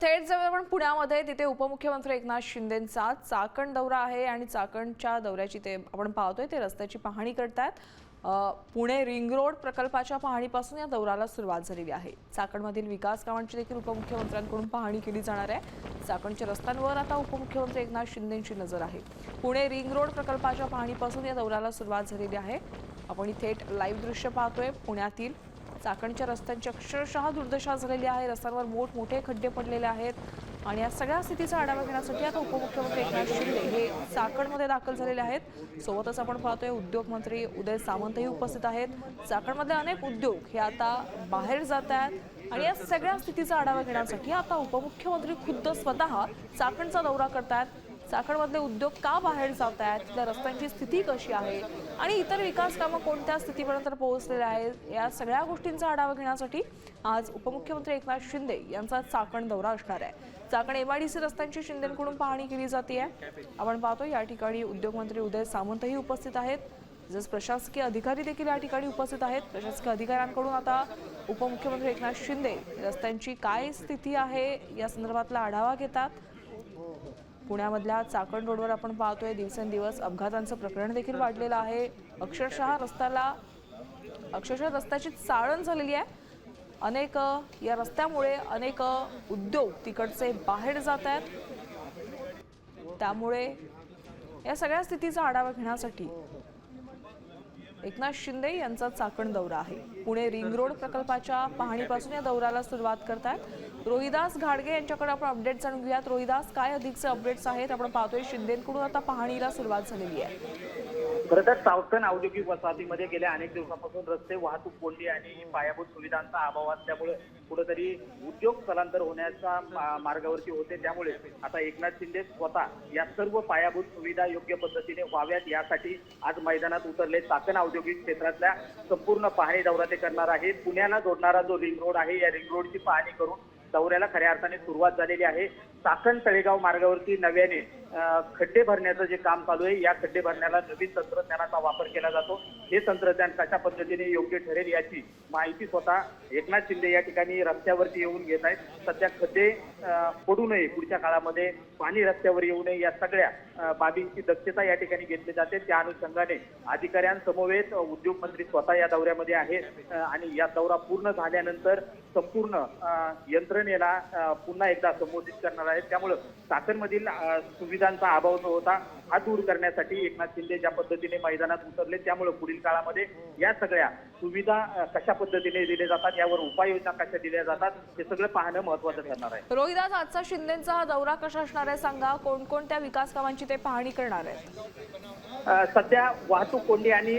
थेट जर आपण पुण्यामध्ये तिथे उपमुख्यमंत्री एकनाथ शिंदेंचा चाकण दौरा आहे आणि चाकणच्या दौऱ्याची ते आपण पाहतोय ते रस्त्याची पाहणी करतात। पुणे रिंग रोड प्रकल्पाच्या पाहणीपासून या दौऱ्याला सुरुवात झालेली आहे। चाकणमधील विकास कामांची देखील उपमुख्यमंत्र्यांकडून पाहणी केली जाणार आहे। चाकणच्या रस्त्यांवर आता उपमुख्यमंत्री एकनाथ शिंदेंची नजर आहे। पुणे रिंग रोड प्रकल्पाच्या पाहणीपासून या दौऱ्याला सुरुवात झालेली आहे। आपण थेट लाईव्ह दृश्य पाहतोय पुण्यातील चाकणच्या रस्त्यांची अक्षरशः दुर्दशा झालेली आहे। रस्त्यांवर मोठमोठे खड्डे पडलेले आहेत आणि या सगळ्या स्थितीचा आढावा घेण्यासाठी आता उपमुख्यमंत्री एकनाथ शिंदे हे चाकणमध्ये दाखल झालेले आहेत। सोबतच आपण पाहतोय उद्योग मंत्री उदय सामंतही उपस्थित आहेत। चाकणमधले अनेक उद्योग हे आता बाहेर जात आहेत आणि या सगळ्या स्थितीचा आढावा घेण्यासाठी आता उपमुख्यमंत्री खुद्द स्वतः चाकणचा दौरा करतात। चाकणमधले उद्योग का बाहेर जात आहेत, तिथल्या रस्त्यांची स्थिती कशी आहे आणि इतर विकास कामं कोणत्या स्थितीपर्यंत पोहोचलेले आहेत, या सगळ्या गोष्टींचा आढावा घेण्यासाठी आज उपमुख्यमंत्री एकनाथ शिंदे यांचा चाकण दौरा असणार आहे। चाकण एमआयडीसी रस्त्यांची शिंदेंकडून पाहणी केली जाते। आपण पाहतो या ठिकाणी उद्योगमंत्री उदय सामंतही उपस्थित आहेत, तसेच प्रशासकीय अधिकारी देखील या ठिकाणी उपस्थित आहेत। प्रशासकीय अधिकाऱ्यांकडून आता उपमुख्यमंत्री एकनाथ शिंदे रस्त्यांची काय स्थिती आहे या संदर्भातला आढावा घेतात। पुण्यामधल्या चाकण रोडवर आपण पाहतोय दिवसेंदिवस अपघातांचं प्रकरण देखील वाढलेलं आहे। अक्षरशः रस्त्याची चाळण झालेली आहे। अनेक या रस्त्यामुळे अनेक उद्योग तिकडचे बाहेर जात आहेत। त्यामुळे या सगळ्या स्थितीचा आढावा घेण्यासाठी एकनाथ शिंदे यांचा चाकण दौरा आहे। पुणे रिंग रोड प्रकल्पाच्या पाहणीपासून या दौऱ्याला सुरुवात करतात। रोहिदास घाडगे यांच्याकडे आपण अपडेट जाणून घेऊयात। रोहिदास, काय अधिकचे अपडेट्स आहेत? आपण पाहतोय शिंदेंकडून आता पाहणीला सुरुवात झालेली आहे। खरं तर चाकण औद्योगिक वसाहतीमध्ये गेल्या अनेक दिवसांपासून रस्ते वाहतूक कोंडी आणि पायाभूत सुविधांचा अभाव असल्यामुळे कुठेतरी उद्योग स्थलांतर होण्याच्या मार्गावरती होते। त्यामुळे आता एकनाथ शिंदे स्वतः या सर्व पायाभूत सुविधा योग्य पद्धतीने व्हाव्यात यासाठी आज मैदानात उतरले। चाकण औद्योगिक क्षेत्रातल्या संपूर्ण पाहणी दौरा ते करणार आहेत। पुण्याला जोडणारा जो रिंग रोड आहे या रिंग रोडची पाहणी करून दौऱ्याला खऱ्या अर्थाने सुरुवात झालेली आहे। चाकण तळेगाव मार्गावरती नव्याने खड्डे भरण्याचं जे काम चालू आहे, या खड्डे भरण्याला नवीन तंत्रज्ञानाचा वापर केला जातो। हे तंत्रज्ञान कशा पद्धतीने योग्य ठरेल याची माहिती स्वतः एकनाथ शिंदे या ठिकाणी रस्त्यावरती येऊन घेत आहेत। सध्या खड्डे पडू नये, पुढच्या काळामध्ये पाणी रस्त्यावर येऊ नये या सगळ्या बाबींची दक्षता या ठिकाणी घेतली जाते। त्या अनुषंगाने अधिकाऱ्यांसमवेत उद्योग मंत्री स्वतः या दौऱ्यामध्ये आहेत आणि या दौरा पूर्ण झाल्यानंतर संपूर्ण यंत्रणेला पुन्हा एकदा संबोधित करणार आहेत। त्यामुळे चाकणमधील सुविधांचा अभाव जो होता हा दूर करण्यासाठी एकनाथ शिंदे ज्या पद्धतीने मैदानात उतरले, त्यामुळे पुढील काळामध्ये या सगळ्या सुविधा कशा पद्धतीने दिल्या जातात, यावर उपाययोजना कशा दिल्या जातात, हे सगळं पाहणं महत्त्वाचं ठरणार आहे। रोहिदास, आजचा शिंदेंचा हा दौरा कसा असणार आहे सांगा? कोणकोणत्या विकास कामांची ते पाहणी करणार आहेत? सध्या वाहतूक कोंडी आणि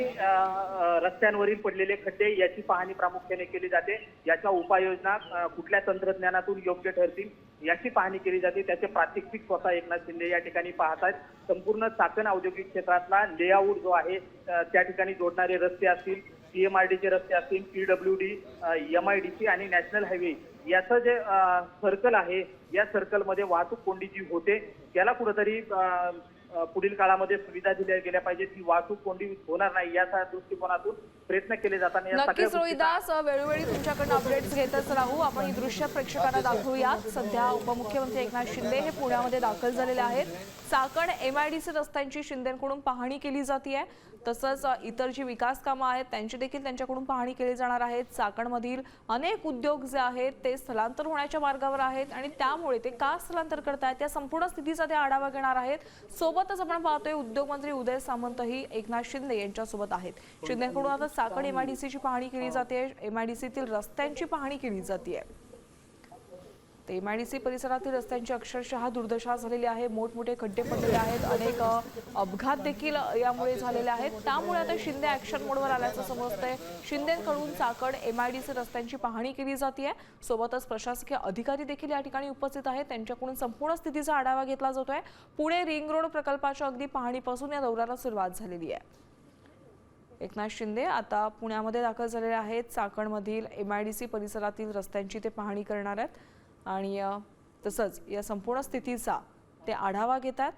रस्त्यांवरील पडलेले खड्डे याची पाहणी प्रामुख्याने केली जाते। याच्या उपाययोजना कुठल्या तंत्रज्ञानातून योग्य ठरतील याची पाहणी केली जाते। त्याचे प्रात्यक्षिक स्वतः एकनाथ शिंदे या ठिकाणी पाहतात। संपूर्ण चाकण औद्योगिक क्षेत्रातला लेआउट जो आहे त्या ठिकाणी जोडणारे रस्ते असतील, CMRDचे रस्ते असतील, PWD, MIDC आणि नॅशनल हायवे याचं जे सर्कल आहे, या सर्कलमध्ये वाहतूक कोंडी जी होते त्याला कुठेतरी पुढील काळामध्ये सुविधा दिल्या गेल्या पाहिजे, ती वाहतूक कोंडी होणार नाही या दृष्टिकोनातून प्रयत्न केले जातात। नक्कीच रोहिदास, वेळोवेळी तुमच्याकडून अपडेट्स घेतच राहू। आपण ही दृश्य प्रेक्षकांना दाखवूयात। सध्या उपमुख्यमंत्री एकनाथ शिंदे हे पुण्यामध्ये दाखल झालेले आहेत। चाकण MIDC रस्त्यांची शिंदेंकडून पाहणी केली जाते, तसंच इतर जी विकास कामं आहेत त्यांची देखील त्यांच्याकडून पाहणी केली जाणार आहे। चाकणमधील अनेक उद्योग जे आहेत ते स्थलांतर होण्याच्या मार्गावर आहेत आणि त्यामुळे ते का स्थलांतर करतायत या संपूर्ण स्थितीचा ते आढावा घेणार आहेत। सोबतच आपण पाहतोय उद्योगमंत्री उदय सामंतही एकनाथ शिंदे यांच्यासोबत आहेत। शिंदेंकडून आता चाकण MIDCची पाहणी केली जाते, MIDCतील रस्त्यांची पाहणी केली जाते। MIDC परिसरातील रस्त्यांची अक्षरशः दुर्दशा झालेली आहे, मोठमोठे खड्डे पडलेले आहेत, अनेक अपघात देखील यामुळे झालेले आहेत। त्यामुळे आता शिंदे ऍक्शन मोडवर आल्याचं समजतंय। शिंदेंकडून चाकण MIDC रस्त्यांची पाहणी केली जाते। सोबतच प्रशासकीय अधिकारी देखील या ठिकाणी उपस्थित आहेत, त्यांच्याकडून संपूर्ण स्थितीचा आढावा घेतला जातोय। पुणे रिंग रोड प्रकल्पाच्या अगदी पाहणीपासून या दौऱ्याला सुरुवात झालेली आहे। एकनाथ शिंदे आता पुण्यामध्ये दाखल झालेले आहेत। चाकणमधील MIDC परिसरातील रस्त्यांची ते पाहणी करणार आहेत आणि तसंच या संपूर्ण स्थितीचा ते आढावा घेतात।